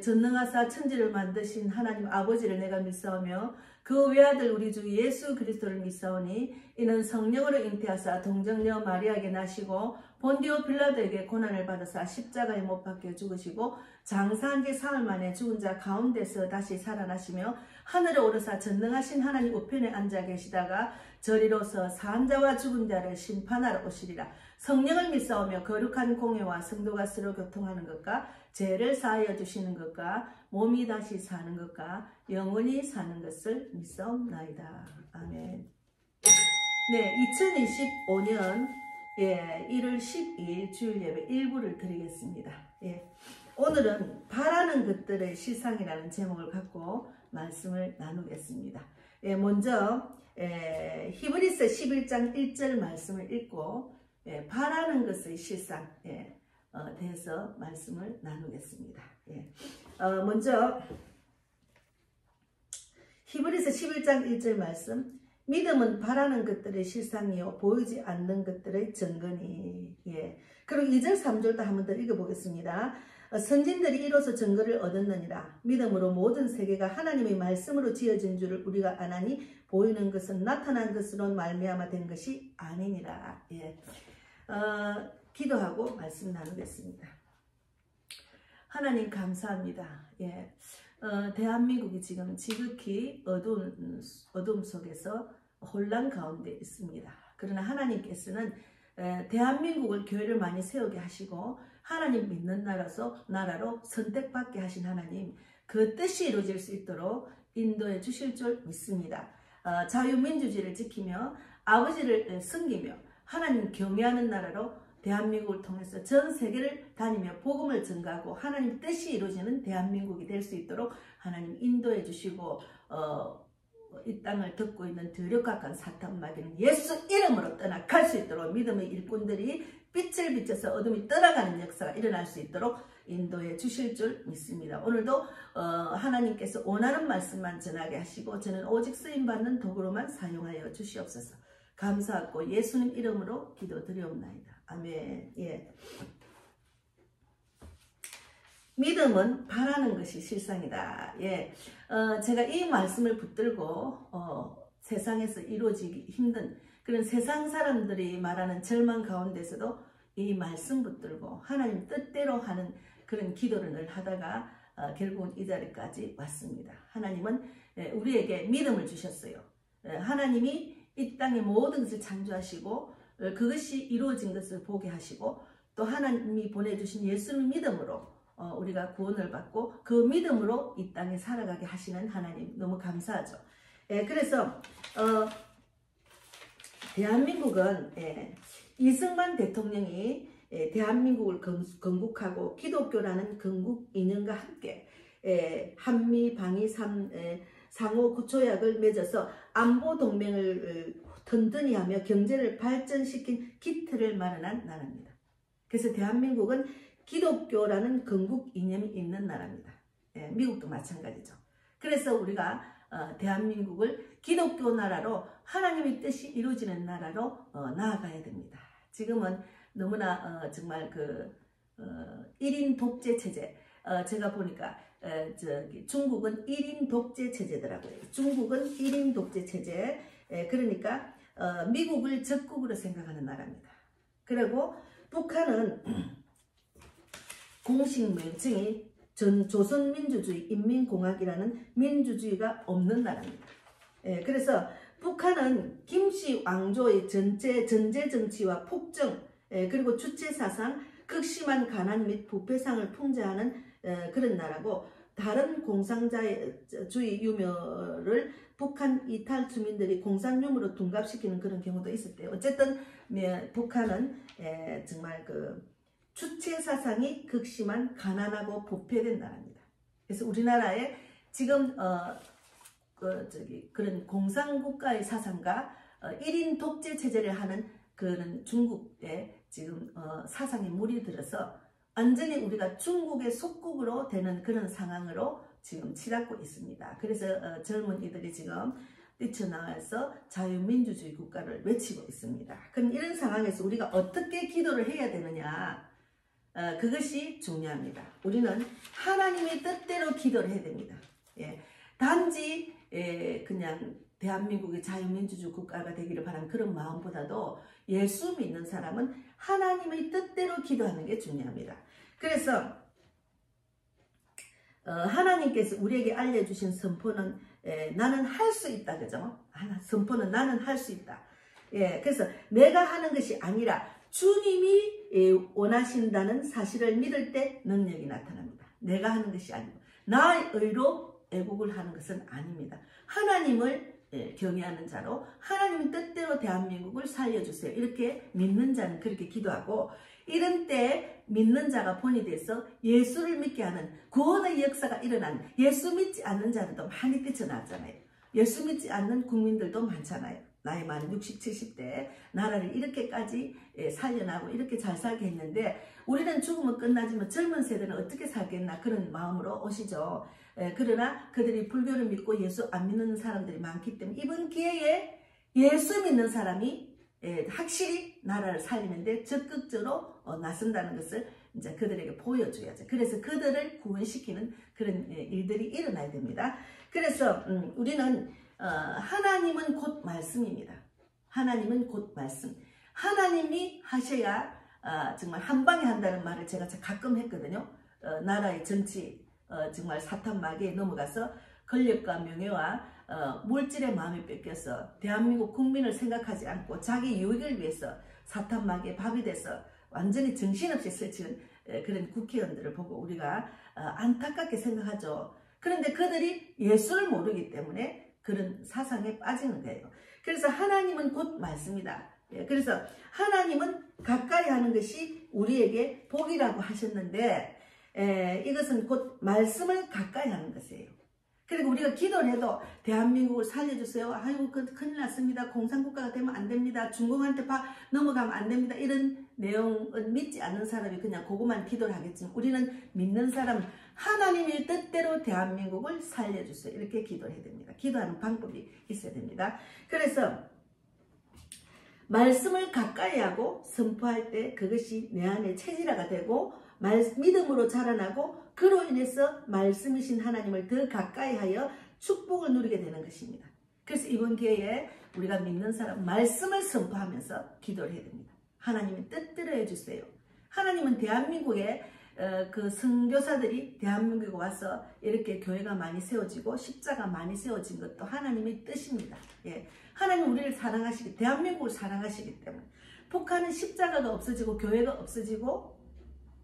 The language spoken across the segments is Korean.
전능하사 천지를 만드신 하나님 아버지를 내가 믿사오며 그 외아들 우리 주 예수 그리스도를 믿사오니 이는 성령으로 잉태하사 동정녀 마리아에게 나시고 본디오 빌라도에게 고난을 받으사 십자가에 못 박혀 죽으시고 장사한 지 사흘 만에 죽은 자 가운데서 다시 살아나시며 하늘에 오르사 전능하신 하나님 우편에 앉아 계시다가 저리로서 산 자와 죽은 자를 심판하러 오시리라. 성령을 믿사오며 거룩한 공회와 성도가 서로 교통하는 것과 죄를 사하여 주시는 것과 몸이 다시 사는 것과 영원히 사는 것을 믿사옵나이다. 아멘. 네, 2025년 1월 12일 주일 예배 일부를 드리겠습니다. 오늘은 바라는 것들의 실상이라는 제목을 갖고 말씀을 나누겠습니다. 먼저 히브리서 11장 1절 말씀을 읽고 바라는 것의 실상 대해서 말씀을 나누겠습니다. 먼저 히브리서 11장 1절 말씀, 믿음은 바라는 것들의 실상이요 보이지 않는 것들의 증거니. 그리고 2절 3절도 한번 더 읽어보겠습니다. 선진들이 이로써 증거를 얻었느니라. 믿음으로 모든 세계가 하나님의 말씀으로 지어진 줄을 우리가 아나니 보이는 것은 나타난 것으로 말미암아 된 것이 아니니라. 기도하고 말씀 나누겠습니다. 하나님 감사합니다. 대한민국이 지금 지극히 어둠 속에서 혼란 가운데 있습니다. 그러나 하나님께서는 대한민국을 교회를 많이 세우게 하시고 하나님 믿는 나라로 선택받게 하신 하나님, 그 뜻이 이루어질 수 있도록 인도해 주실 줄 믿습니다. 자유민주주의를 지키며 아버지를 섬기며 하나님 경외하는 나라로 대한민국을 통해서 전 세계를 다니며 복음을 전가하고 하나님 뜻이 이루어지는 대한민국이 될 수 있도록 하나님 인도해 주시고 이 땅을 덮고 있는 더력각한 사탄마귀는 예수 이름으로 떠나갈 수 있도록 믿음의 일꾼들이 빛을 비춰서 어둠이 떠나가는 역사가 일어날 수 있도록 인도해 주실 줄 믿습니다. 오늘도 하나님께서 원하는 말씀만 전하게 하시고 저는 오직 쓰임받는 도구로만 사용하여 주시옵소서. 감사하고 예수님 이름으로 기도드리옵나이다. 아멘. 믿음은 바라는 것이 실상이다. 제가 이 말씀을 붙들고 세상에서 이루어지기 힘든 그런 세상 사람들이 말하는 절망 가운데서도 이 말씀 붙들고 하나님 뜻대로 하는 그런 기도를 늘 하다가 결국은 이 자리까지 왔습니다. 하나님은 우리에게 믿음을 주셨어요. 하나님이 이 땅의 모든 것을 창조하시고 그것이 이루어진 것을 보게 하시고 또 하나님이 보내주신 예수를 믿음으로 우리가 구원을 받고 그 믿음으로 이 땅에 살아가게 하시는 하나님 너무 감사하죠. 그래서 대한민국은 이승만 대통령이 대한민국을 건국하고 기독교라는 건국 이념과 함께 한미 방위 상호 조약을 맺어서 안보 동맹을 튼튼히 하며 경제를 발전시킨 기틀을 마련한 나라입니다. 그래서 대한민국은 기독교라는 건국 이념이 있는 나라입니다. 미국도 마찬가지죠. 그래서 우리가 대한민국을 기독교 나라로 하나님의 뜻이 이루어지는 나라로 나아가야 됩니다. 지금은 너무나 정말 1인 독재 체제, 제가 보니까 중국은 1인 독재 체제더라고요. 중국은 1인 독재 체제, 그러니까 미국을 적국으로 생각하는 나라입니다. 그리고 북한은 공식 명칭이 조선민주주의 인민공화국이라는 민주주의가 없는 나라입니다. 그래서 북한은 김씨 왕조의 전제 정치와 폭정, 그리고 주체사상, 극심한 가난 및 부패상을 풍자하는 그런 나라고, 다른 공산주의 유머를 북한 이탈 주민들이 공산 유머로 둔갑시키는 그런 경우도 있었대요. 어쨌든 북한은 정말 주체사상이 극심한 가난하고 부패된 나라입니다. 그래서 우리나라에 지금 그런 공산국가의 사상과 1인 독재 체제를 하는 그런 중국의 지금 사상이 물이 들어서 완전히 우리가 중국의 속국으로 되는 그런 상황으로 지금 치닫고 있습니다. 그래서 젊은이들이 지금 뛰쳐나와서 자유민주주의 국가를 외치고 있습니다. 그럼 이런 상황에서 우리가 어떻게 기도를 해야 되느냐? 그것이 중요합니다. 우리는 하나님의 뜻대로 기도를 해야 됩니다. 예, 단지 그냥 대한민국의 자유민주주의 국가가 되기를 바라는 그런 마음보다도 예수 믿는 사람은 하나님의 뜻대로 기도하는 게 중요합니다. 그래서 하나님께서 우리에게 알려주신 선포는 나는 할 수 있다. 그죠? 선포는 나는 할 수 있다. 예, 그래서 내가 하는 것이 아니라 주님이 원하신다는 사실을 믿을 때 능력이 나타납니다. 내가 하는 것이 아니고 나의 의로 애국을 하는 것은 아닙니다. 하나님을 경외하는 자로 하나님 뜻대로 대한민국을 살려주세요. 이렇게 믿는 자는 그렇게 기도하고, 이런 때 믿는 자가 본이 돼서 예수를 믿게 하는 구원의 역사가 일어나는, 예수 믿지 않는 자들도 많이 뛰쳐나왔잖아요. 예수 믿지 않는 국민들도 많잖아요. 나이 많은 60, 70대 나라를 이렇게까지 살려나고 이렇게 잘 살게 했는데, 우리는 죽으면 끝나지만 젊은 세대는 어떻게 살겠나 그런 마음으로 오시죠. 그러나 그들이 불교를 믿고 예수 안 믿는 사람들이 많기 때문에 이번 기회에 예수 믿는 사람이 확실히 나라를 살리는데 적극적으로 나선다는 것을 이제 그들에게 보여줘야죠. 그래서 그들을 구원시키는 그런 일들이 일어나야 됩니다. 그래서 우리는 하나님은 곧 말씀입니다. 하나님은 곧 말씀. 하나님이 하셔야 정말 한 방에 한다는 말을 제가 가끔 했거든요. 나라의 정치 정말 사탄 마귀에 넘어가서 권력과 명예와 물질의 마음이 뺏겨서 대한민국 국민을 생각하지 않고 자기 유익을 위해서 사탄 마귀의 밥이 돼서 완전히 정신없이 설치는 그런 국회의원들을 보고 우리가 안타깝게 생각하죠. 그런데 그들이 예수를 모르기 때문에 그런 사상에 빠지는 거예요. 그래서 하나님은 곧 말씀이다. 그래서 하나님은 가까이 하는 것이 우리에게 복이라고 하셨는데, 이것은 곧 말씀을 가까이 하는 것이에요. 그리고 우리가 기도를 해도 대한민국을 살려주세요. 아이고 큰일 났습니다. 공산국가가 되면 안 됩니다. 중국한테 넘어가면 안 됩니다. 이런 내용을 믿지 않는 사람이 그냥 그것만 기도를 하겠지만, 우리는 믿는 사람 하나님의 뜻대로 대한민국을 살려주세요. 이렇게 기도를 해야 됩니다. 기도하는 방법이 있어야 됩니다. 그래서 말씀을 가까이 하고 선포할 때 그것이 내 안에 체질화가 되고 믿음으로 자라나고, 그로 인해서 말씀이신 하나님을 더 가까이 하여 축복을 누리게 되는 것입니다. 그래서 이번 기회에 우리가 믿는 사람 말씀을 선포하면서 기도를 해야 됩니다. 하나님의 뜻대로 해주세요. 하나님은 대한민국에 그 선교사들이 대한민국에 와서 이렇게 교회가 많이 세워지고 십자가 많이 세워진 것도 하나님의 뜻입니다. 예. 하나님 우리를 사랑하시기, 대한민국을 사랑하시기 때문에. 북한은 십자가가 없어지고 교회가 없어지고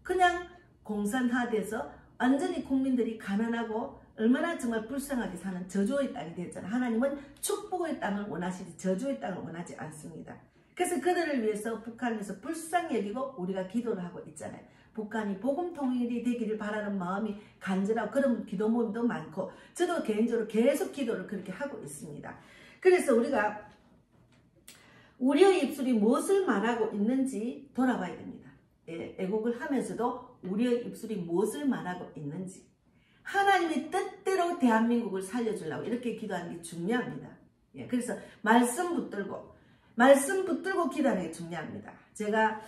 그냥 공산화돼서 완전히 국민들이 가난하고 얼마나 정말 불쌍하게 사는 저주의 땅이 됐잖아요. 하나님은 축복의 땅을 원하시지 저주의 땅을 원하지 않습니다. 그래서 그들을 위해서 북한에서 불쌍히 여기고 우리가 기도를 하고 있잖아요. 북한이 복음 통일이 되기를 바라는 마음이 간절하고 그런 기도 모임도 많고, 저도 개인적으로 계속 기도를 그렇게 하고 있습니다. 그래서 우리가 우리의 입술이 무엇을 말하고 있는지 돌아봐야 됩니다. 애국을 하면서도 우리의 입술이 무엇을 말하고 있는지, 하나님의 뜻대로 대한민국을 살려주려고 이렇게 기도하는 게 중요합니다. 그래서 말씀 붙들고 기도하는 게 중요합니다. 제가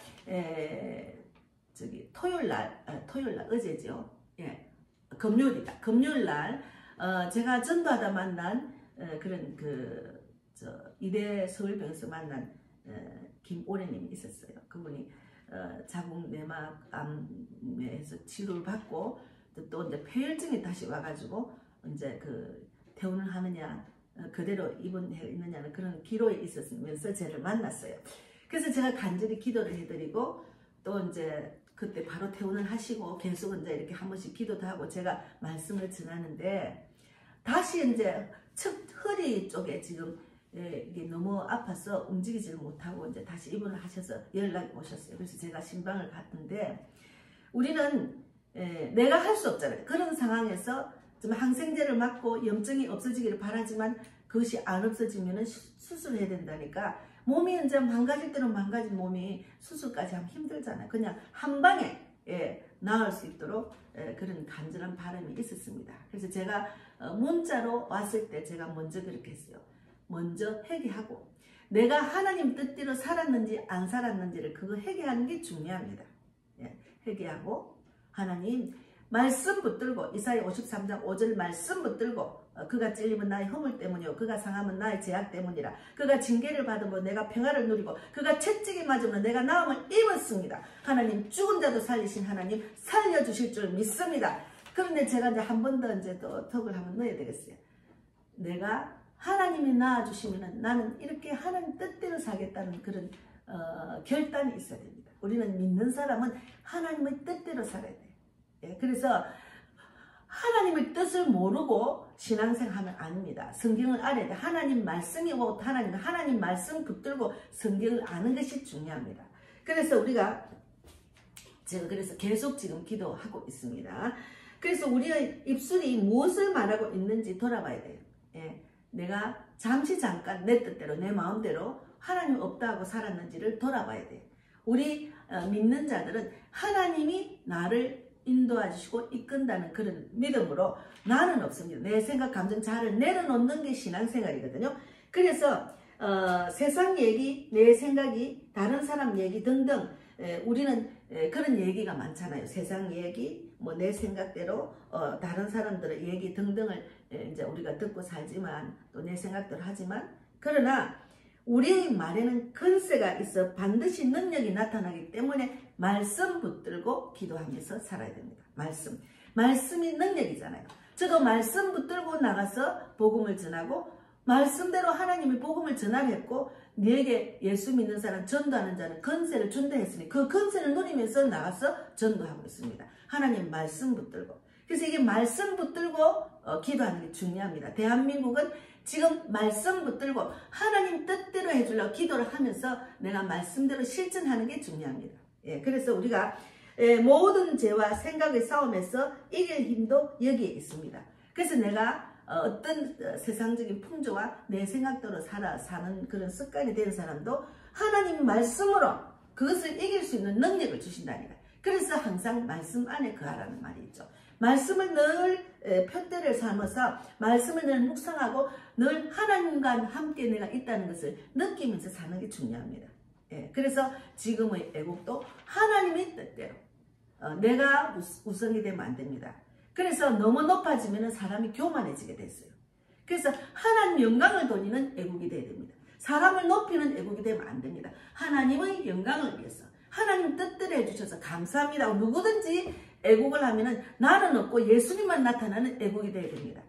토요일날 어제죠. 금요일이다. 금요일날 제가 전도하다 만난 그런 이대 서울병원에서 만난 김오래님이 있었어요. 그분이 자궁 내막암에서 치료를 받고 또 이제 폐혈증이 다시 와가지고 이제 퇴원을 하느냐 그대로 입원했느냐는 그런 기로에 있었으면서 저를 만났어요. 그래서 제가 간절히 기도를 해드리고 또 이제 그때 바로 퇴원을 하시고 계속 이제 이렇게 한 번씩 기도도 하고 제가 말씀을 전하는데, 다시 이제 허리 쪽에 지금 이게 너무 아파서 움직이지를 못하고 이제 다시 입원을 하셔서 연락이 오셨어요. 그래서 제가 신방을 갔는데, 우리는 내가 할 수 없잖아요. 그런 상황에서 좀 항생제를 맞고 염증이 없어지기를 바라지만 그것이 안 없어지면 수술해야 된다니까, 몸이 이제 망가질 대로 망가진 몸이 수술까지 하면 힘들잖아요. 그냥 한 방에 나을 수 있도록 그런 간절한 바람이 있었습니다. 그래서 제가 문자로 왔을 때 제가 먼저 그렇게 했어요. 먼저 회개하고 내가 하나님 뜻대로 살았는지 안 살았는지를 그거 회개하는 게 중요합니다. 회개하고 하나님 말씀 붙들고 이사야 53장 5절 말씀 붙들고 그가 찔리면 나의 허물 때문이요 그가 상하면 나의 죄악 때문이라. 그가 징계를 받으면 내가 평화를 누리고 그가 채찍에 맞으면 내가 나음을 입었습니다. 하나님 죽은 자도 살리신 하나님 살려주실 줄 믿습니다. 그런데 제가 이제 한 번 더 이제 또 턱을 한번 넣어야 되겠어요. 내가 하나님이 낳아주시면 나는 이렇게 하나님 뜻대로 살겠다는 그런 결단이 있어야 됩니다. 우리는 믿는 사람은 하나님의 뜻대로 살아야 돼요. 그래서 하나님의 뜻을 모르고 신앙생활하면 아닙니다. 성경을 알아야 돼. 하나님 말씀이 오고 하나님 말씀 붙들고 성경을 아는 것이 중요합니다. 그래서 우리가 제가 그래서 계속 지금 기도하고 있습니다. 그래서 우리의 입술이 무엇을 말하고 있는지 돌아봐야 돼요. 내가 잠깐 내 뜻대로 내 마음대로 하나님 없다고 살았는지를 돌아봐야 돼요. 우리 믿는 자들은 하나님이 나를 인도해 주시고 이끈다는 그런 믿음으로 나는 없습니다. 내 생각, 감정 잘 내려놓는 게 신앙생활이거든요. 그래서 세상 얘기, 내 생각이, 다른 사람 얘기 등등 우리는 그런 얘기가 많잖아요. 세상 얘기, 뭐 내 생각대로 다른 사람들의 얘기 등등을 이제 우리가 듣고 살지만 또 내 생각대로 하지만 그러나 우리의 말에는 근세가 있어 반드시 능력이 나타나기 때문에 말씀 붙들고 기도하면서 살아야 됩니다. 말씀이 능력이잖아요. 저도 말씀 붙들고 나가서 복음을 전하고 말씀대로 하나님이 복음을 전하했고 네게 예수 믿는 사람 전도하는 자는 건세를 준다 했으니 그 건세를 누리면서 나가서 전도하고 있습니다. 하나님 말씀 붙들고. 그래서 이게 말씀 붙들고 기도하는 게 중요합니다. 대한민국은 지금 말씀 붙들고 하나님 뜻대로 해주려고 기도를 하면서 내가 말씀대로 실천하는 게 중요합니다. 그래서 우리가 모든 죄와 생각의 싸움에서 이길 힘도 여기에 있습니다. 그래서 내가 어떤 세상적인 풍조와 내 생각대로 사는 그런 습관이 되는 사람도 하나님 말씀으로 그것을 이길 수 있는 능력을 주신다니까. 그래서 항상 말씀 안에 거하라는 말이 있죠. 말씀을 늘 표대를 삼아서 말씀을 늘 묵상하고 늘 하나님과 함께 내가 있다는 것을 느끼면서 사는 게 중요합니다. 그래서 지금의 애국도 하나님의 뜻대로 내가 우선이 되면 안 됩니다. 그래서 너무 높아지면 사람이 교만해지게 됐어요. 그래서 하나님 영광을 돌리는 애국이 되어야 됩니다. 사람을 높이는 애국이 되면 안 됩니다. 하나님의 영광을 위해서 하나님 뜻대로 해주셔서 감사합니다. 누구든지 애국을 하면은 나는 없고 예수님만 나타나는 애국이 되어야 됩니다.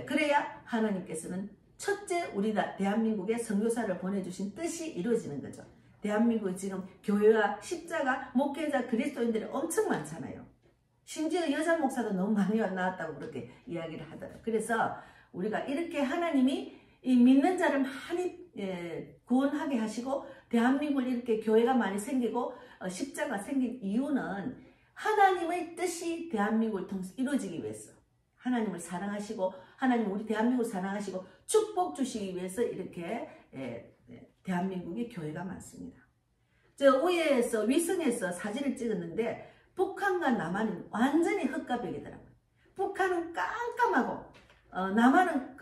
그래야 하나님께서는 첫째 우리 대한민국에 선교사를 보내주신 뜻이 이루어지는 거죠. 대한민국에 지금 교회와 십자가, 목회자, 그리스도인들이 엄청 많잖아요. 심지어 여자 목사도 너무 많이 나왔다고 그렇게 이야기를 하더라고요. 그래서 우리가 이렇게 하나님이 이 믿는 자를 많이 구원하게 하시고 대한민국을 이렇게 교회가 많이 생기고 십자가 생긴 이유는 하나님의 뜻이 대한민국을 통해서 이루어지기 위해서 하나님을 사랑하시고 하나님 우리 대한민국을 사랑하시고 축복 주시기 위해서 이렇게 대한민국에 교회가 많습니다. 저 위에서 위성에서 사진을 찍었는데 북한과 남한이 완전히 흑과벽이더라고요. 북한은 깜깜하고 남한은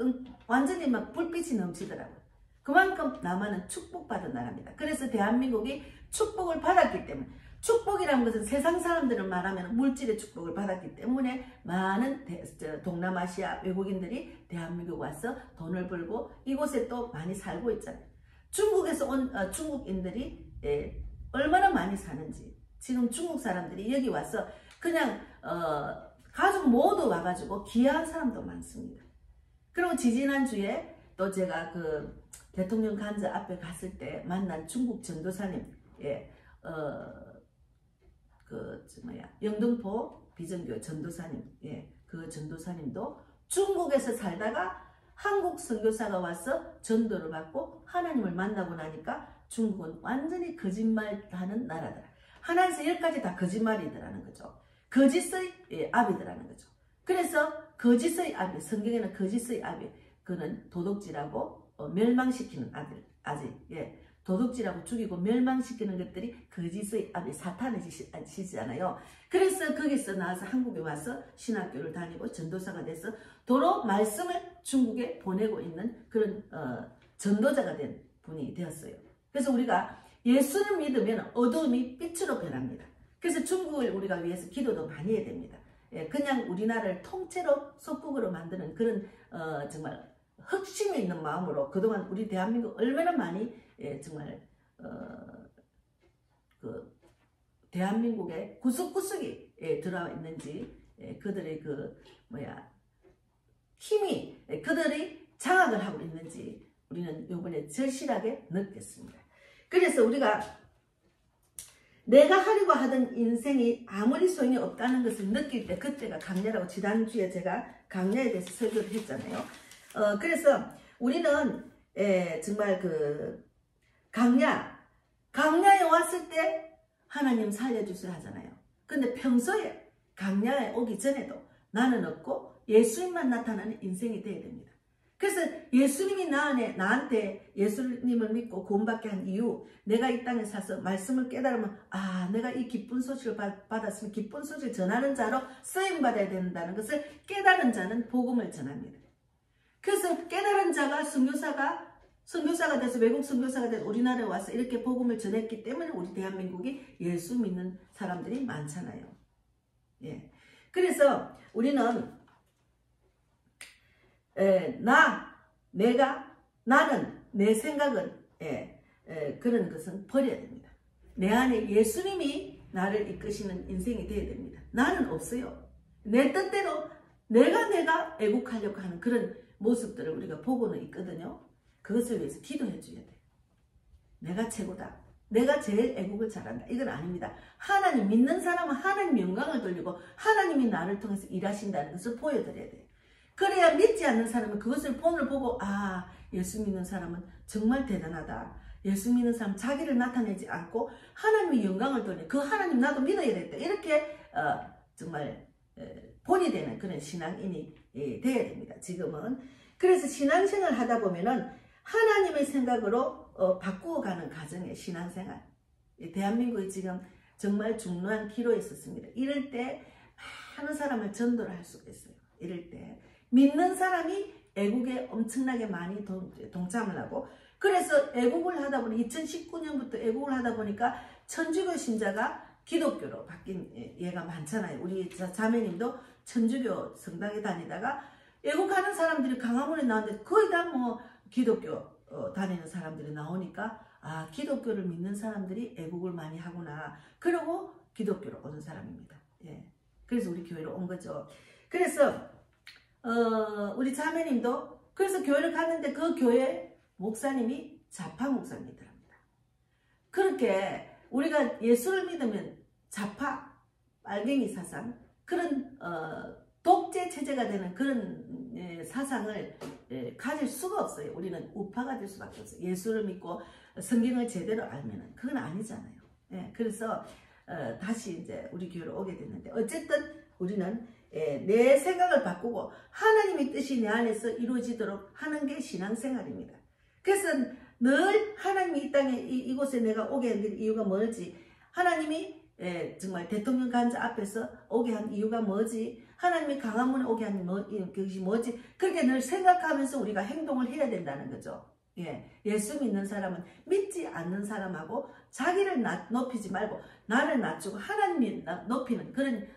완전히 막 불빛이 넘치더라고요. 그만큼 남한은 축복받은 나라입니다. 그래서 대한민국이 축복을 받았기 때문에 축복이라는 것은 세상 사람들을 말하면 물질의 축복을 받았기 때문에 많은 동남아시아 외국인들이 대한민국 와서 돈을 벌고 이곳에 또 많이 살고 있잖아요. 중국에서 온 중국인들이 얼마나 많이 사는지 지금 중국 사람들이 여기 와서 그냥 가족 모두 와가지고 귀한 사람도 많습니다. 그리고 지지난주에 또 제가 그 대통령 관저 앞에 갔을 때 만난 중국 전도사님 영등포 비전교 전도사님 그 전도사님도 중국에서 살다가 한국 선교사가 와서 전도를 받고 하나님을 만나고 나니까 중국은 완전히 거짓말하는 나라더라. 하나에서 10가지 다 거짓말이더라는 거죠. 거짓의 압이더라는 거죠. 그래서 거짓의 압이 성경에는 거짓의 압이 그는 도둑질하고 멸망시키는 도둑질하고 죽이고 멸망시키는 것들이 거짓의 압이 사탄의 짓이잖아요. 그래서 거기서 나와서 한국에 와서 신학교를 다니고 전도사가 돼서 도로 말씀을 중국에 보내고 있는 그런 전도자가 된 분이 되었어요. 그래서 우리가 예수를 믿으면 어두움이 빛으로 변합니다. 그래서 중국을 우리가 위해서 기도도 많이 해야 됩니다. 예, 그냥 우리나라를 통째로 속국으로 만드는 그런 정말 흑심이 있는 마음으로 그동안 우리 대한민국 얼마나 많이 정말 그 대한민국의 구석구석이 들어와 있는지 그들의 그 힘이 그들이 장악을 하고 있는지 우리는 이번에 절실하게 느꼈습니다. 그래서 우리가 내가 하려고 하던 인생이 아무리 소용이 없다는 것을 느낄 때 그때가 강야라고 지난주에 제가 강야에 대해서 설교를 했잖아요. 그래서 우리는 정말 그 강야에 왔을 때 하나님 살려주셔야 하잖아요. 근데 평소에 강야에 오기 전에도 나는 없고 예수님만 나타나는 인생이 되어야 됩니다. 그래서 예수님이 나한테 예수님을 믿고 구원받게 한 이유, 내가 이 땅에 사서 말씀을 깨달으면 내가 이 기쁜 소식을 받았으면 기쁜 소식을 전하는 자로 쓰임받아야 된다는 것을 깨달은 자는 복음을 전합니다. 그래서 깨달은 자가 선교사가 돼서 외국 선교사가 돼서 우리나라에 와서 이렇게 복음을 전했기 때문에 우리 대한민국이 예수 믿는 사람들이 많잖아요. 예. 그래서 우리는 나는 내 생각은 그런 것은 버려야 됩니다. 내 안에 예수님이 나를 이끄시는 인생이 되어야 됩니다. 나는 없어요. 내 뜻대로 내가 애국하려고 하는 그런 모습들을 우리가 보고는 있거든요. 그것을 위해서 기도해 줘야 돼요. 내가 최고다. 내가 제일 애국을 잘한다. 이건 아닙니다. 하나님 믿는 사람은 하나님 영광을 돌리고 하나님이 나를 통해서 일하신다는 것을 보여드려야 돼요. 그래야 믿지 않는 사람은 그것을 본을 보고 예수 믿는 사람은 정말 대단하다. 예수 믿는 사람 자기를 나타내지 않고 하나님의 영광을 돌려 그 하나님 나도 믿어야 되겠다. 이렇게 정말 본이 되는 그런 신앙인이 돼야 됩니다. 지금은. 그래서 신앙생활 하다 보면은 하나님의 생각으로 바꾸어가는 가정의 신앙생활. 대한민국이 지금 정말 중요한 기로에 있었습니다. 이럴 때 많은 사람을 전도를 할 수가 있어요. 이럴 때 믿는 사람이 애국에 엄청나게 많이 동참을 하고, 그래서 애국을 하다 보니 2019년부터 애국을 하다 보니까 천주교 신자가 기독교로 바뀐 예가 많잖아요. 우리 자매님도 천주교 성당에 다니다가 애국하는 사람들이 강화문에 나왔는데 거의 다 뭐 기독교 다니는 사람들이 나오니까 기독교를 믿는 사람들이 애국을 많이 하구나. 그러고 기독교로 오는 사람입니다. 예. 그래서 우리 교회로 온 거죠. 그래서 우리 자매님도 그래서 교회를 갔는데 그 교회 목사님이 좌파 목사님이더랍니다. 그렇게 우리가 예수를 믿으면 좌파, 빨갱이 사상, 그런 독재 체제가 되는 그런 사상을 가질 수가 없어요. 우리는 우파가 될 수밖에 없어요. 예수를 믿고 성경을 제대로 알면은 그건 아니잖아요. 예, 그래서 다시 이제 우리 교회로 오게 됐는데 어쨌든 우리는 내 생각을 바꾸고 하나님의 뜻이 내 안에서 이루어지도록 하는 게 신앙생활입니다. 그래서 늘 하나님이 이 땅에 이곳에 내가 오게 한 이유가 뭐지? 하나님이 정말 대통령 간자 앞에서 오게 한 이유가 뭐지? 하나님이 강화문에 오게 한 것이 뭐지? 그렇게 늘 생각하면서 우리가 행동을 해야 된다는 거죠. 예수 믿는 사람은 믿지 않는 사람하고 자기를 높이지 말고 나를 낮추고 하나님이 높이는 그런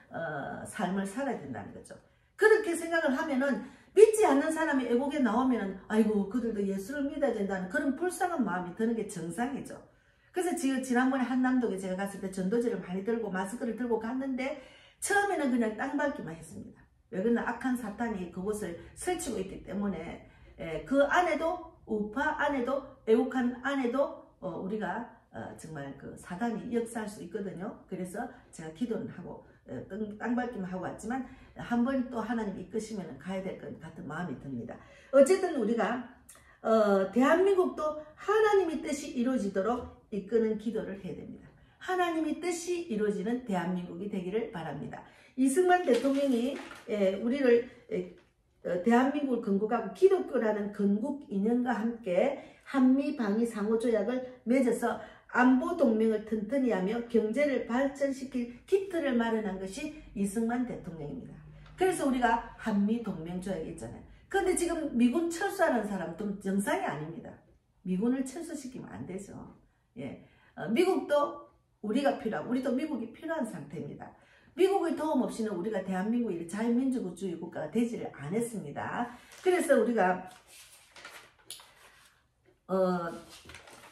삶을 살아야 된다는 거죠. 그렇게 생각을 하면은 믿지 않는 사람이 애국에 나오면은 아이고 그들도 예수를 믿어야 된다는 그런 불쌍한 마음이 드는 게 정상이죠. 그래서 지난번에 한남동에 제가 갔을 때 전도지를 많이 들고 마스크를 들고 갔는데 처음에는 그냥 땅밟기만 했습니다. 왜 그러나 악한 사탄이 그곳을 설치고 있기 때문에 그 안에도 우파 안에도 애국한 안에도 우리가 정말 그 사단이 역사할 수 있거든요. 그래서 제가 기도는 하고 땅밟기만 하고 왔지만 한 번 또 하나님 이끄시면 가야 될 것 같은 마음이 듭니다. 어쨌든 우리가 대한민국도 하나님의 뜻이 이루어지도록 이끄는 기도를 해야 됩니다. 하나님의 뜻이 이루어지는 대한민국이 되기를 바랍니다. 이승만 대통령이 우리를 대한민국을 건국하고 기독교라는 건국 이념과 함께 한미방위 상호조약을 맺어서 안보동맹을 튼튼히 하며 경제를 발전시킬 기틀을 마련한 것이 이승만 대통령입니다. 그래서 우리가 한미동맹조약이 있잖아요. 그런데 지금 미군 철수하는 사람도 정상이 아닙니다. 미군을 철수시키면 안 되죠. 미국도 우리가 필요하고 우리도 미국이 필요한 상태입니다. 미국의 도움 없이는 우리가 대한민국이 자유민주주의 국가가 되지를 않았습니다. 그래서 우리가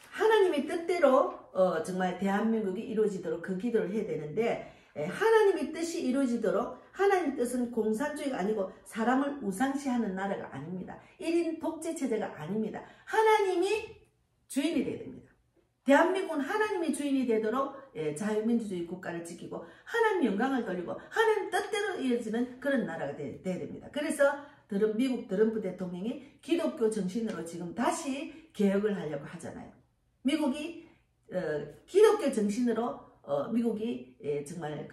하나님의 뜻대로 정말 대한민국이 이루어지도록 그 기도를 해야 되는데, 하나님의 뜻이 이루어지도록, 하나님의 뜻은 공산주의가 아니고 사람을 우상시하는 나라가 아닙니다. 1인 독재 체제가 아닙니다. 하나님이 주인이 되어야 됩니다. 대한민국은 하나님이 주인이 되도록 자유민주주의 국가를 지키고 하나님 영광을 돌리고 하나님 뜻대로 이어지는 그런 나라가 돼야 됩니다. 그래서 미국 트럼프 대통령이 기독교 정신으로 지금 다시 개혁을 하려고 하잖아요. 미국이 기독교 정신으로 미국이 정말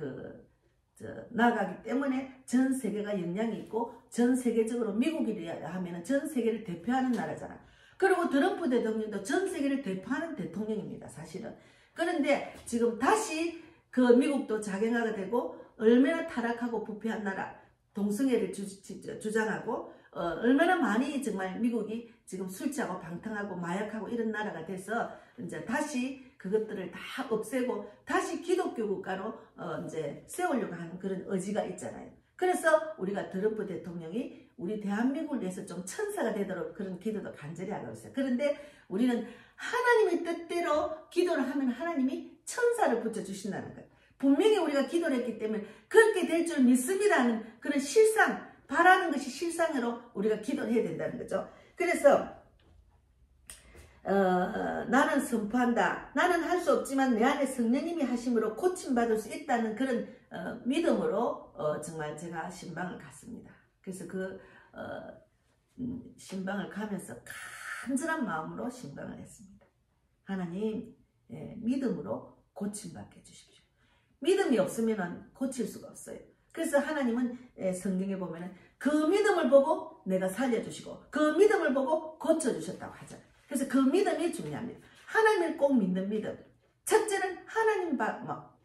나아가기 때문에 전 세계가 영향이 있고 전 세계적으로 미국이라 하면 전 세계를 대표하는 나라잖아. 그리고 트럼프 대통령도 전 세계를 대표하는 대통령입니다. 사실은. 그런데 지금 다시 그 미국도 자경화가 되고 얼마나 타락하고 부패한 나라, 동성애를 주장하고 얼마나 많이 정말 미국이 지금 술 취하고 방탕하고 마약하고 이런 나라가 돼서 이제 다시 그것들을 다 없애고 다시 기독교 국가로 이제 세우려고 하는 그런 의지가 있잖아요. 그래서 우리가 트럼프 대통령이 우리 대한민국을 위해서 좀 천사가 되도록 그런 기도도 간절히 하고 있어요. 그런데 우리는 하나님의 뜻대로 기도를 하면 하나님이 천사를 붙여주신다는 거예요. 분명히 우리가 기도를 했기 때문에 그렇게 될 줄 믿습니다는 그런 실상, 바라는 것이 실상으로 우리가 기도를 해야 된다는 거죠. 그래서 나는 선포한다. 나는 할 수 없지만 내 안에 성령님이 하심으로 고침받을 수 있다는 그런 믿음으로 정말 제가 신방을 갔습니다. 그래서 그 신방을 가면서 간절한 마음으로 신방을 했습니다. 하나님, 믿음으로 고침받게 해주십시오. 믿음이 없으면 고칠 수가 없어요. 그래서 하나님은 성경에 보면 그 믿음을 보고 내가 살려주시고 그 믿음을 보고 고쳐주셨다고 하잖아요. 그래서 그 믿음이 중요합니다. 하나님을 꼭 믿는 믿음. 첫째는 하나님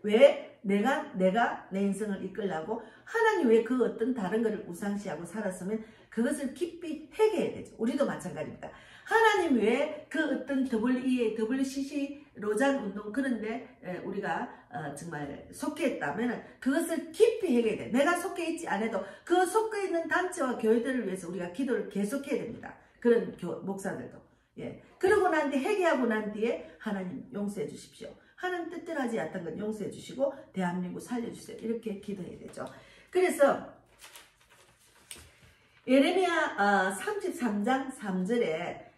왜 내가 내 인생을 이끌라고 하나님 왜 그 어떤 다른 것을 우상시하고 살았으면 그것을 깊이 회개해야 되죠. 우리도 마찬가지입니다. 하나님 왜 그 어떤 WEA, WCC, 로잔 운동 그런데 우리가 정말 속해 있다면 그것을 깊이 회개해야 돼. 내가 속해 있지 않아도 그 속해 있는 단체와 교회들을 위해서 우리가 기도를 계속해야 됩니다. 그런 목사들도. 예. 그러고 난 뒤에 회개하고 난 뒤에 하나님 용서해 주십시오. 하나님 뜻대로 하지 않던 건 용서해 주시고 대한민국 살려주세요. 이렇게 기도해야 되죠. 그래서 예레미야 33장 3절에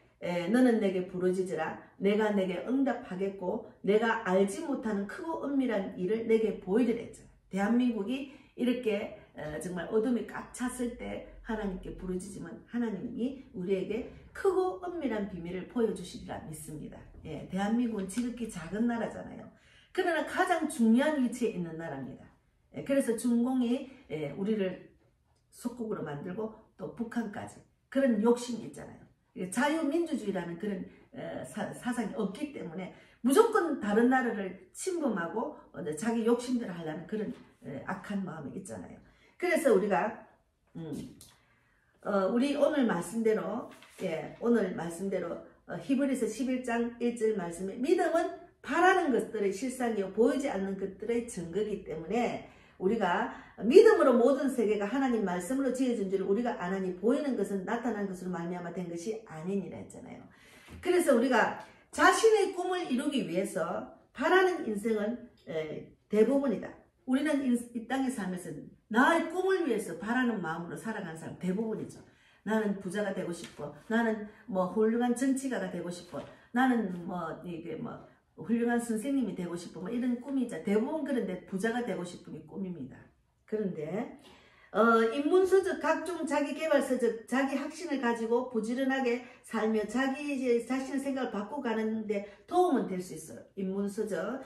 너는 내게 부르짖으라 내가 내게 응답하겠고 내가 알지 못하는 크고 은밀한 일을 내게 보이리라 했죠. 대한민국이 이렇게 정말 어둠이 꽉 찼을 때 하나님께 부르짖으면 하나님이 우리에게 크고 은밀한 비밀을 보여주시리라 믿습니다. 예, 대한민국은 지극히 작은 나라잖아요. 그러나 가장 중요한 위치에 있는 나라입니다. 예, 그래서 중공이 우리를 속국으로 만들고 또 북한까지 그런 욕심이 있잖아요. 자유민주주의라는 그런 사상이 없기 때문에 무조건 다른 나라를 침범하고 자기 욕심대로 하려는 그런 악한 마음이 있잖아요. 그래서 우리가 우리 오늘 말씀대로 히브리서 11장 1절 말씀에 믿음은 바라는 것들의 실상이요 보이지 않는 것들의 증거이기 때문에 우리가 믿음으로 모든 세계가 하나님 말씀으로 지어진 줄 우리가 아나니 보이는 것은 나타난 것으로 말미암아 된 것이 아니니라 했잖아요. 그래서 우리가 자신의 꿈을 이루기 위해서 바라는 인생은 대부분이다. 우리는 이 땅에 살면서 나의 꿈을 위해서 바라는 마음으로 살아가는 사람 대부분이죠. 나는 부자가 되고 싶어. 나는 훌륭한 정치가가 되고 싶어. 나는 훌륭한 선생님이 되고 싶어. 이런 꿈이죠. 대부분 그런데 부자가 되고 싶은 게 꿈입니다. 그런데 인문서적, 각종 자기개발서적, 자기 확신을 가지고 부지런하게 살며 자기 자신의 생각을 바꿔가는데 도움은 될 수 있어요. 인문서적,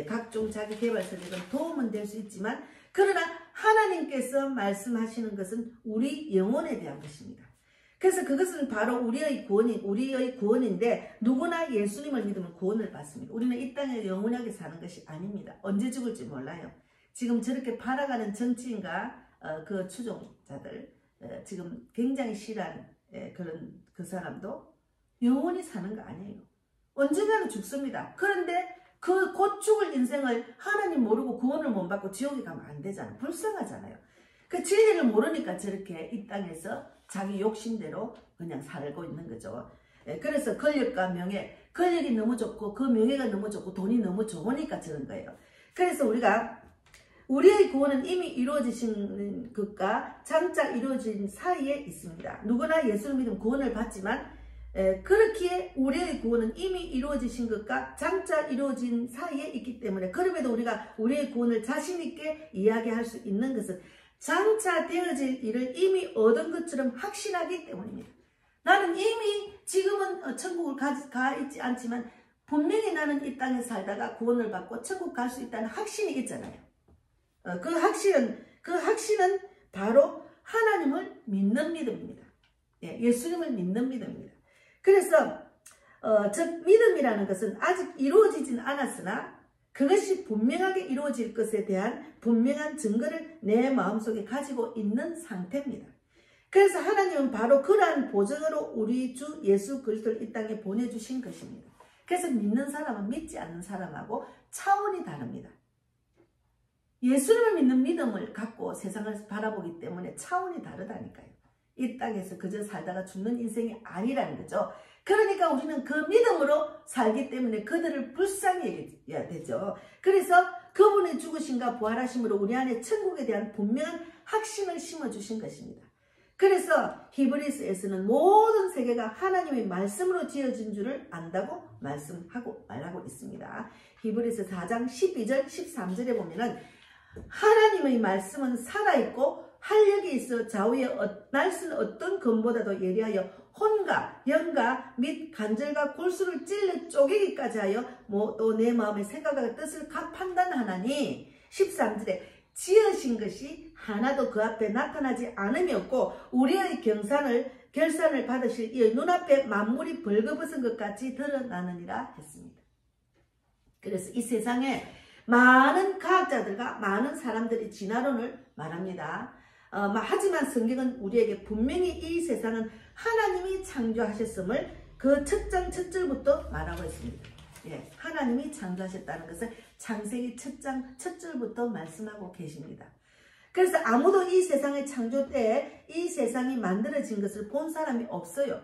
각종 자기개발서적은 도움은 될 수 있지만 그러나 하나님께서 말씀하시는 것은 우리 영혼에 대한 것입니다. 그래서 그것은 바로 우리의 구원인데 누구나 예수님을 믿으면 구원을 받습니다. 우리는 이 땅에 영원하게 사는 것이 아닙니다. 언제 죽을지 몰라요. 지금 저렇게 팔아가는 정치인과 그 추종자들 지금 굉장히 싫어하는 그 사람도 영원히 사는 거 아니에요. 언젠가는 죽습니다. 그런데 그 곧 죽을 인생을 하나님 모르고 구원을 못 받고 지옥에 가면 안 되잖아요. 불쌍하잖아요. 그 진리를 모르니까 저렇게 이 땅에서 자기 욕심대로 그냥 살고 있는 거죠. 그래서 권력과 명예, 권력이 너무 좋고 그 명예가 너무 좋고 돈이 너무 좋으니까 저런 거예요. 그래서 우리의 구원은 이미 이루어지신 것과 장차 이루어진 사이에 있습니다. 누구나 예수를 믿으면 구원을 받지만 그렇기에 우리의 구원은 이미 이루어지신 것과 장차 이루어진 사이에 있기 때문에 그럼에도 우리가 우리의 구원을 자신 있게 이야기할 수 있는 것은 장차 되어질 일을 이미 얻은 것처럼 확신하기 때문입니다. 나는 이미 지금은 천국을 가 있지 않지만 분명히 나는 이 땅에 살다가 구원을 받고 천국 갈 수 있다는 확신이 있잖아요. 그 확신은 바로 하나님을 믿는 믿음입니다. 예수님을 믿는 믿음입니다. 그래서 즉 믿음이라는 것은 아직 이루어지진 않았으나 그것이 분명하게 이루어질 것에 대한 분명한 증거를 내 마음속에 가지고 있는 상태입니다. 그래서 하나님은 바로 그러한 보증으로 우리 주 예수 그리스도를 이 땅에 보내주신 것입니다. 그래서 믿는 사람은 믿지 않는 사람하고 차원이 다릅니다. 예수님을 믿는 믿음을 갖고 세상을 바라보기 때문에 차원이 다르다니까요. 이 땅에서 그저 살다가 죽는 인생이 아니라는 거죠. 그러니까 우리는 그 믿음으로 살기 때문에 그들을 불쌍히 여겨야 되죠. 그래서 그분의 죽으심과 부활하심으로 우리 안에 천국에 대한 분명한 확신을 심어주신 것입니다. 그래서 히브리서에서는 모든 세계가 하나님의 말씀으로 지어진 줄을 안다고 말하고 있습니다. 히브리서 4장 12절 13절에 보면은 하나님의 말씀은 살아있고 활력이 있어 좌우에 날 수는 어떤 검보다도 예리하여 혼과 영과 및 간절과 골수를 찔러 쪼개기까지 하여 또 내 마음의 생각과 뜻을 판단하나니 13절에 지으신 것이 하나도 그 앞에 나타나지 않음이 없고 우리의 결산을 받으실 이의 눈앞에 만물이 벌거벗은 것 같이 드러나느니라 했습니다. 그래서 이 세상에 많은 과학자들과 많은 사람들이 진화론을 말합니다. 하지만 성경은 우리에게 분명히 이 세상은 하나님이 창조하셨음을 그 첫 장 첫 절부터 말하고 있습니다. 하나님이 창조하셨다는 것을 창세기 첫 장 첫 절부터 말씀하고 계십니다. 그래서 아무도 이 세상의 창조 때에 이 세상이 만들어진 것을 본 사람이 없어요.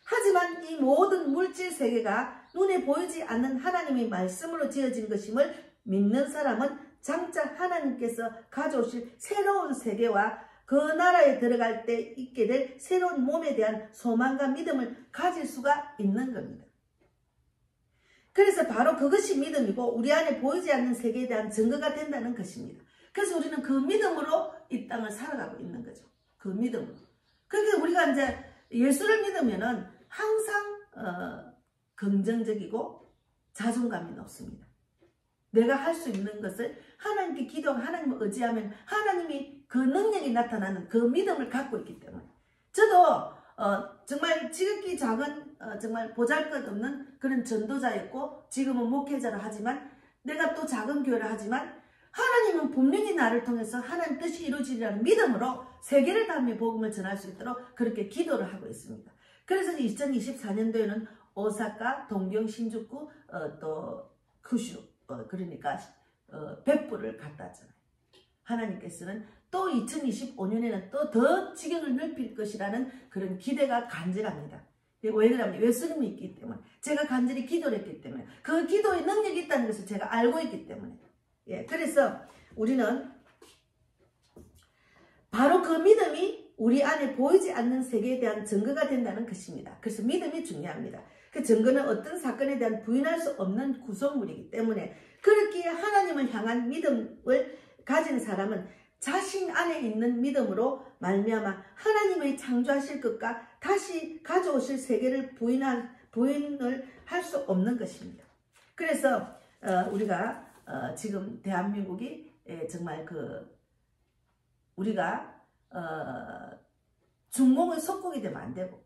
하지만 이 모든 물질 세계가 눈에 보이지 않는 하나님의 말씀으로 지어진 것임을 믿는 사람은 장차 하나님께서 가져오실 새로운 세계와 그 나라에 들어갈 때 있게 될 새로운 몸에 대한 소망과 믿음을 가질 수가 있는 겁니다. 그래서 바로 그것이 믿음이고 우리 안에 보이지 않는 세계에 대한 증거가 된다는 것입니다. 그래서 우리는 그 믿음으로 이 땅을 살아가고 있는 거죠. 그 믿음으로. 그러니까 우리가 이제 예수를 믿으면은 항상 긍정적이고 자존감이 높습니다. 내가 할 수 있는 것을 하나님께 기도하고 하나님을 의지하면 하나님이 그 능력이 나타나는 그 믿음을 갖고 있기 때문에 저도 정말 지극히 작은 정말 보잘것없는 그런 전도자였고 지금은 목회자를 하지만 내가 또 작은 교회를 하지만 하나님은 분명히 나를 통해서 하나님 뜻이 이루어지리라는 믿음으로 세계를 다니며 복음을 전할 수 있도록 그렇게 기도를 하고 있습니다. 그래서 2024년도에는 오사카, 동경, 신주쿠, 또 쿠슈 그러니까 백부를 갔다 왔잖아요. 하나님께서는 또 2025년에는 또 더 지경을 넓힐 것이라는 그런 기대가 간절합니다. 왜 그러냐면 예수님이 있기 때문에 제가 간절히 기도를 했기 때문에 그 기도의 능력이 있다는 것을 제가 알고 있기 때문에 그래서 우리는 바로 그 믿음이 우리 안에 보이지 않는 세계에 대한 증거가 된다는 것입니다. 그래서 믿음이 중요합니다. 그 증거는 어떤 사건에 대한 부인할 수 없는 구성물이기 때문에 그렇기에 하나님을 향한 믿음을 가진 사람은 자신 안에 있는 믿음으로 말미암아 하나님의 창조하실 것과 다시 가져오실 세계를 부인을 할 수 없는 것입니다. 그래서 우리가 지금 대한민국이 정말 우리가 중공의 속국이 되면 안 되고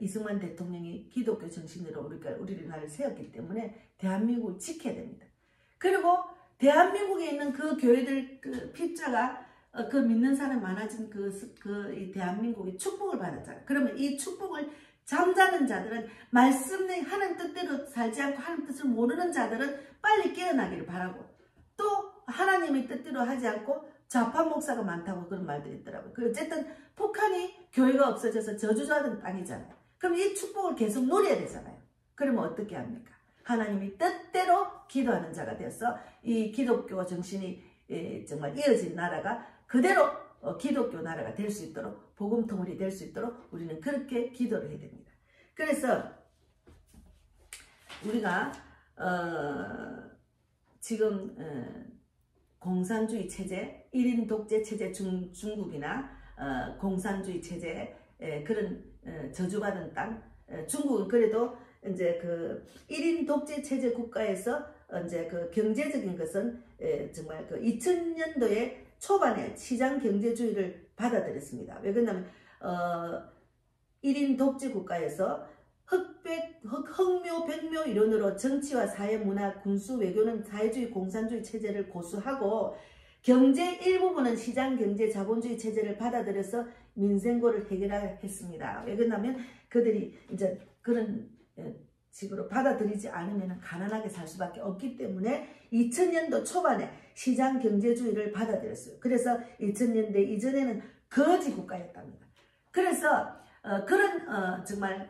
이승만 대통령이 기독교 정신으로 우리나라를 세웠기 때문에 대한민국을 지켜야 됩니다. 그리고 대한민국에 있는 그 교회들 핍자가 믿는 사람 많아진 이 대한민국이 축복을 받았잖아요. 그러면 이 축복을 잠자는 자들은 말씀에 하는 뜻대로 살지 않고 하는 뜻을 모르는 자들은 빨리 깨어나기를 바라고, 또 하나님의 뜻대로 하지 않고 좌파 목사가 많다고 그런 말들이 있더라고요. 어쨌든 북한이 교회가 없어져서 저주받은 땅이잖아요. 그럼 이 축복을 계속 누려야 되잖아요. 그러면 어떻게 합니까? 하나님이 뜻대로 기도하는 자가 되어서 이 기독교 정신이 정말 이어진 나라가 그대로 기독교 나라가 될 수 있도록, 복음 통일이 될 수 있도록 우리는 그렇게 기도를 해야 됩니다. 그래서 우리가 지금 공산주의 체제, 1인 독재 체제 중국이나 공산주의 체제 그런 저주받은 땅, 중국은 그래도 이제 그 1인 독재 체제 국가에서 이제 그 경제적인 것은 정말 그 2000년도에 초반에 시장 경제주의를 받아들였습니다. 왜 그러냐면 1인 독재 국가에서 흑묘, 백묘 이론으로 정치와 사회, 문화, 군수, 외교는 사회주의, 공산주의 체제를 고수하고 경제 일부분은 시장 경제, 자본주의 체제를 받아들여서 민생고를 해결했습니다. 왜 그러냐면 그들이 이제 그런 식으로 받아들이지 않으면 가난하게 살 수밖에 없기 때문에 2000년도 초반에 시장 경제주의를 받아들였어요. 그래서 2000년대 이전에는 거지 국가였답니다. 그래서 그런 정말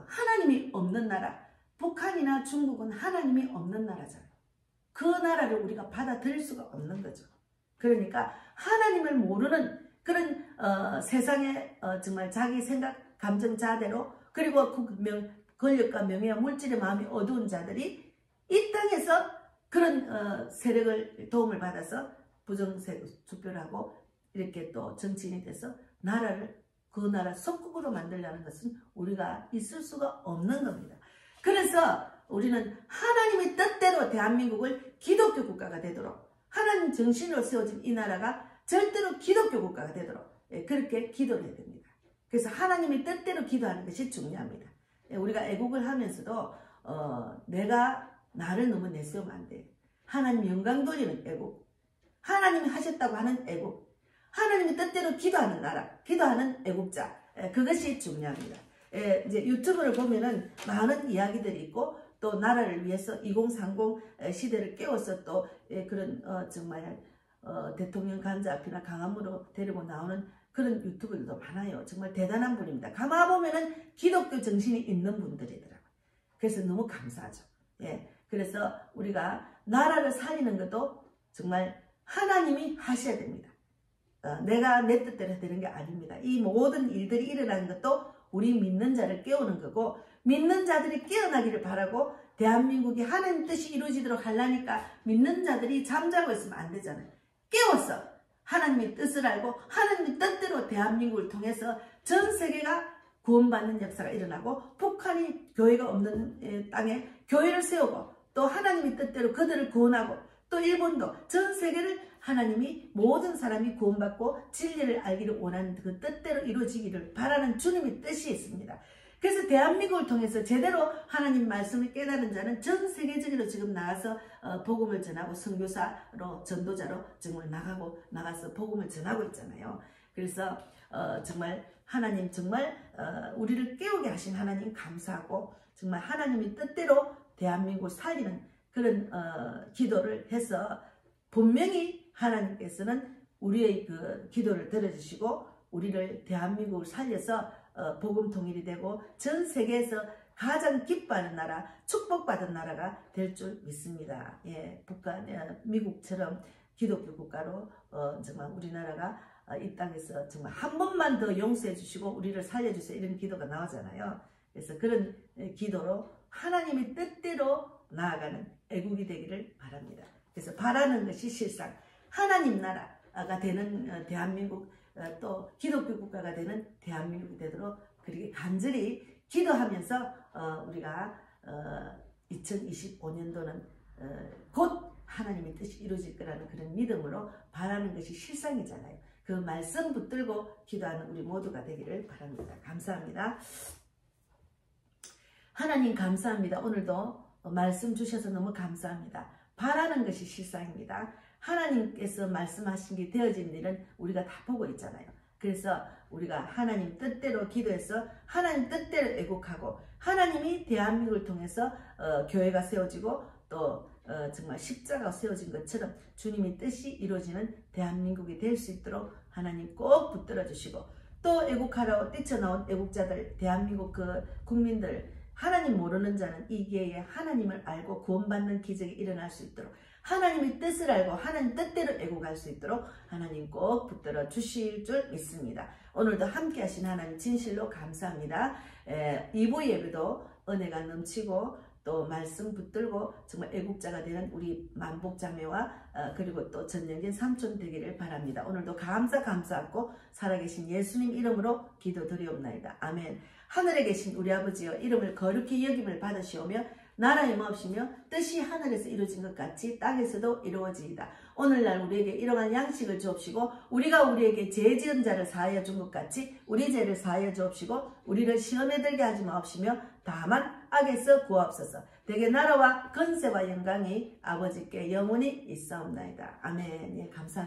하나님이 없는 나라, 북한이나 중국은 하나님이 없는 나라잖아요. 그 나라를 우리가 받아들일 수가 없는 거죠. 그러니까 하나님을 모르는 그런 세상에 정말 자기 생각, 감정 자대로, 그리고 권력과 명예와 물질의 마음이 어두운 자들이 이 땅에서 그런 세력을 도움을 받아서 부정색 투표를 하고 이렇게 또 정치인이 돼서 나라를 그 나라 속국으로 만들려는 것은 우리가 있을 수가 없는 겁니다. 그래서 우리는 하나님의 뜻대로 대한민국을 기독교 국가가 되도록, 하나님 정신으로 세워진 이 나라가 절대로 기독교 국가가 되도록 그렇게 기도를 해야 됩니다. 그래서 하나님의 뜻대로 기도하는 것이 중요합니다. 우리가 애국을 하면서도 내가 나를 너무 내세우면 안 돼. 하나님 영광 돌리는 애국, 하나님이 하셨다고 하는 애국, 하나님의 뜻대로 기도하는 나라, 기도하는 애국자, 그것이 중요합니다. 이제 유튜브를 보면은 많은 이야기들이 있고, 또 나라를 위해서 2030 시대를 깨워서 또 그런 정말 대통령 간자 앞이나 강함으로 데리고 나오는 그런 유튜브들도 많아요. 정말 대단한 분입니다. 가만 보면은 기독교 정신이 있는 분들이더라고요. 그래서 너무 감사하죠. 그래서 우리가 나라를 살리는 것도 정말 하나님이 하셔야 됩니다. 내가 내 뜻대로 되는 게 아닙니다. 이 모든 일들이 일어나는 것도 우리 믿는 자를 깨우는 거고, 믿는 자들이 깨어나기를 바라고, 대한민국이 하나님 뜻이 이루어지도록 하려니까 믿는 자들이 잠자고 있으면 안 되잖아요. 깨워서 하나님의 뜻을 알고 하나님의 뜻대로 대한민국을 통해서 전 세계가 구원받는 역사가 일어나고, 북한이 교회가 없는 땅에 교회를 세우고, 또 하나님의 뜻대로 그들을 구원하고, 또 일본도 전 세계를 하나님이 모든 사람이 구원받고 진리를 알기를 원하는 그 뜻대로 이루어지기를 바라는 주님의 뜻이 있습니다. 그래서 대한민국을 통해서 제대로 하나님 말씀을 깨달은 자는 전 세계적으로 지금 나가서 복음을 전하고 선교사로, 전도자로 정말 나가서 복음을 전하고 있잖아요. 그래서 정말 하나님, 정말 우리를 깨우게 하신 하나님 감사하고, 정말 하나님의 뜻대로 대한민국을 살리는 그런 기도를 해서 분명히 하나님께서는 우리의 그 기도를 들어주시고 우리를 대한민국을 살려서 복음 통일이 되고 전 세계에서 가장 기뻐하는 나라, 축복받은 나라가 될 줄 믿습니다. 북한, 미국처럼 기독교 국가로 정말 우리나라가 이 땅에서 정말 한 번만 더 용서해 주시고 우리를 살려주세요, 이런 기도가 나오잖아요. 그래서 그런 기도로 하나님의 뜻대로 나아가는 애국이 되기를 바랍니다. 그래서 바라는 것이 실상 하나님 나라가 되는 대한민국, 또 기독교 국가가 되는 대한민국이 되도록 그렇게 간절히 기도하면서 우리가 2025년도는 곧 하나님의 뜻이 이루어질 거라는 그런 믿음으로 바라는 것이 실상이잖아요. 그 말씀 붙들고 기도하는 우리 모두가 되기를 바랍니다. 감사합니다. 하나님 감사합니다. 오늘도 말씀 주셔서 너무 감사합니다. 바라는 것이 실상입니다. 하나님께서 말씀하신 게 되어진 일은 우리가 다 보고 있잖아요. 그래서 우리가 하나님 뜻대로 기도해서 하나님 뜻대로 애국하고 하나님이 대한민국을 통해서 교회가 세워지고 또 정말 십자가가 세워진 것처럼 주님의 뜻이 이루어지는 대한민국이 될 수 있도록 하나님 꼭 붙들어 주시고 또 애국하라고 뛰쳐나온 애국자들 대한민국 그 국민들 하나님 모르는 자는 이 기회에 하나님을 알고 구원받는 기적이 일어날 수 있도록 하나님의 뜻을 알고 하나님 뜻대로 애국할 수 있도록 하나님 꼭 붙들어 주실 줄 믿습니다. 오늘도 함께 하신 하나님 진실로 감사합니다. 2부 예배도 은혜가 넘치고 또 말씀 붙들고 정말 애국자가 되는 우리 만복자매와 그리고 또 전영진 삼촌 되기를 바랍니다. 오늘도 감사하고 살아계신 예수님 이름으로 기도드리옵나이다. 아멘. 하늘에 계신 우리 아버지여 이름을 거룩히 여김을 받으시오며 나라의 마옵시며 뜻이 하늘에서 이루어진 것 같이 땅에서도 이루어지이다. 오늘날 우리에게 이러한 양식을 주옵시고 우리가 우리에게 죄 지은 자를 사하여 준 것 같이 우리 죄를 사하여 주옵시고 우리를 시험에 들게 하지 마옵시며 다만 악에서 구하옵소서. 대개 나라와 건세와 영광이 아버지께 영원히 있사옵나이다. 아멘. 예, 감사합니다.